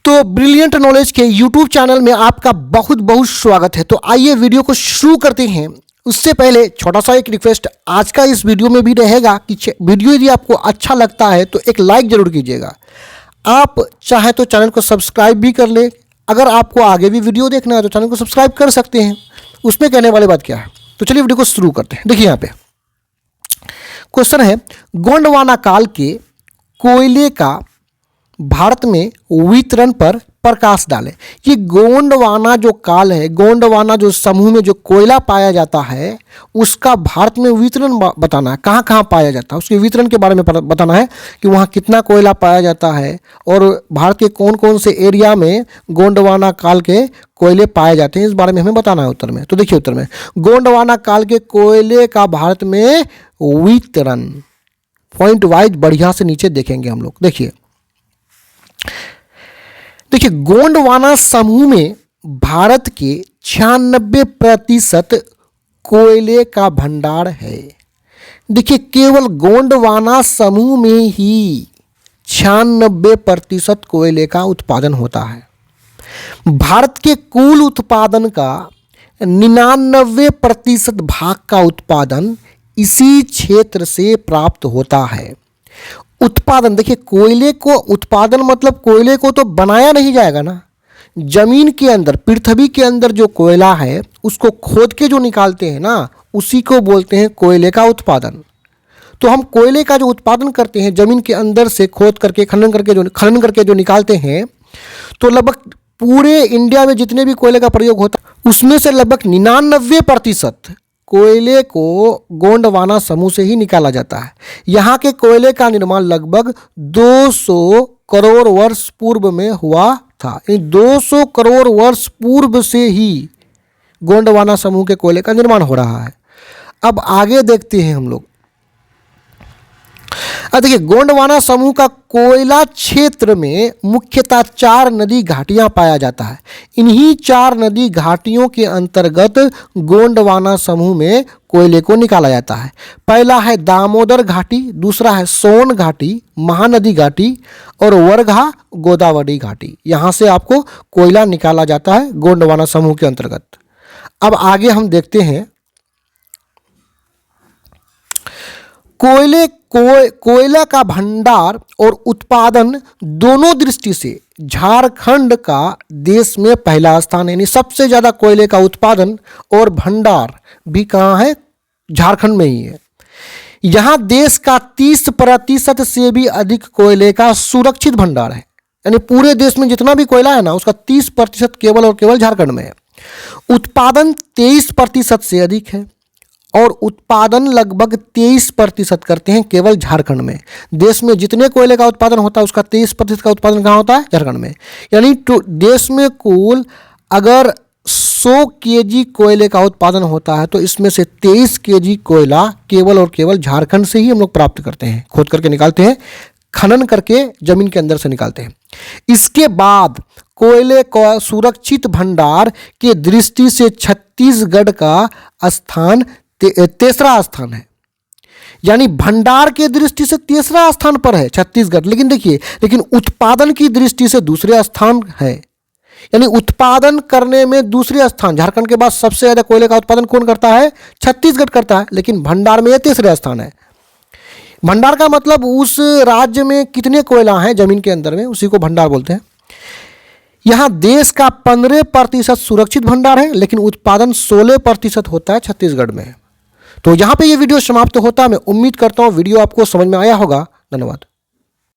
तो brilliant knowledge के YouTube channel में आपका बहुत बहुत स्वागत है। तो आइए वीडियो को शुरू करते हैं। उससे पहले छोटा सा एक रिक्वेस्ट आज का इस वीडियो में भी रहेगा कि वीडियो यदि आपको अच्छा लगता है तो एक लाइक ज़रूर कीजिएगा। आप चाहे तो चैनल को सब्सक्राइब भी कर ले। अगर आपको आगे भी वीडियो देखना है तो चैनल को सब्सक्राइब कर सकते हैं। उसमें कहने वाली बात क्या है, तो चलिए वीडियो को शुरू करते हैं। देखिए यहाँ पे क्वेश्चन है, गोंडवाना काल के कोयले का भारत में वितरण पर प्रकाश डालें। ये गोंडवाना जो काल है, गोंडवाना जो समूह में जो कोयला पाया जाता है उसका भारत में वितरण बताना है, कहाँ कहाँ पाया जाता है, उसके वितरण के बारे में बताना है कि वहाँ कितना कोयला पाया जाता है और भारत के कौन कौन से एरिया में गोंडवाना काल के कोयले पाए जाते हैं, इस बारे में हमें बताना है उत्तर में। तो देखिए उत्तर में गोंडवाना काल के कोयले का भारत में वितरण, पॉइंट वाइज बढ़िया से नीचे देखेंगे हम लोग। देखिए गोंडवाना समूह में भारत के 96% कोयले का भंडार है। देखिए केवल गोंडवाना समूह में ही 96% कोयले का उत्पादन होता है। भारत के कुल उत्पादन का 99% भाग का उत्पादन इसी क्षेत्र से प्राप्त होता है। उत्पादन, देखिए कोयले को उत्पादन मतलब कोयले को तो बनाया नहीं जाएगा ना, जमीन के अंदर पृथ्वी के अंदर जो कोयला है उसको खोद के जो निकालते हैं ना, उसी को बोलते हैं कोयले का उत्पादन। तो हम कोयले का जो उत्पादन करते हैं जमीन के अंदर से खोद करके खनन करके जो निकालते हैं, तो लगभग पूरे इंडिया में जितने भी कोयले का प्रयोग होता है उसमें से लगभग 99% कोयले को गोंडवाना समूह से ही निकाला जाता है। यहाँ के कोयले का निर्माण लगभग 200 करोड़ वर्ष पूर्व में हुआ था। 200 करोड़ वर्ष पूर्व से ही गोंडवाना समूह के कोयले का निर्माण हो रहा है। अब आगे देखते हैं हम लोग। देखिए गोंडवाना समूह का कोयला क्षेत्र में मुख्यतः 4 नदी घाटियां पाया जाता है। इन्हीं 4 नदी घाटियों के अंतर्गत गोंडवाना समूह में कोयले को निकाला जाता है। पहला है दामोदर घाटी, दूसरा है सोन घाटी, महानदी घाटी और वर्घा गोदावरी घाटी। यहाँ से आपको कोयला निकाला जाता है गोंडवाना समूह के अंतर्गत। अब आगे हम देखते हैं कोयला का भंडार और उत्पादन दोनों दृष्टि से झारखंड का देश में पहला स्थान है। यानी सबसे ज़्यादा कोयले का उत्पादन और भंडार भी कहाँ है, झारखंड में ही है। यहाँ देश का 30% से भी अधिक कोयले का सुरक्षित भंडार है। यानी पूरे देश में जितना भी कोयला है ना उसका 30% केवल और केवल झारखंड में है। उत्पादन 23% से अधिक है और उत्पादन लगभग 23% करते हैं केवल झारखंड में। देश में जितने कोयले का उत्पादन होता है उसका 23% का उत्पादन कहाँ होता है, झारखंड में। यानी देश में कुल अगर 100 केजी कोयले का उत्पादन होता है तो इसमें से 23 केजी कोयला केवल और केवल झारखंड से ही हम लोग प्राप्त करते हैं, खोद करके निकालते हैं, खनन करके जमीन के अंदर से निकालते हैं। इसके बाद कोयले का सुरक्षित भंडार के दृष्टि से छत्तीसगढ़ का स्थान तीसरा स्थान है। यानी भंडार के दृष्टि से तीसरा स्थान पर है छत्तीसगढ़, लेकिन उत्पादन की दृष्टि से दूसरे स्थान है। यानी उत्पादन करने में दूसरे स्थान, झारखंड के बाद सबसे ज्यादा कोयले का उत्पादन कौन करता है, छत्तीसगढ़ करता है, लेकिन भंडार में यह तीसरा स्थान है। भंडार का मतलब उस राज्य में कितने कोयला हैं जमीन के अंदर में, उसी को भंडार बोलते हैं। यहाँ देश का 15% सुरक्षित भंडार है, लेकिन उत्पादन 16% होता है छत्तीसगढ़ में। तो यहाँ पे ये वीडियो समाप्त होता है। मैं उम्मीद करता हूँ वीडियो आपको समझ में आया होगा। धन्यवाद।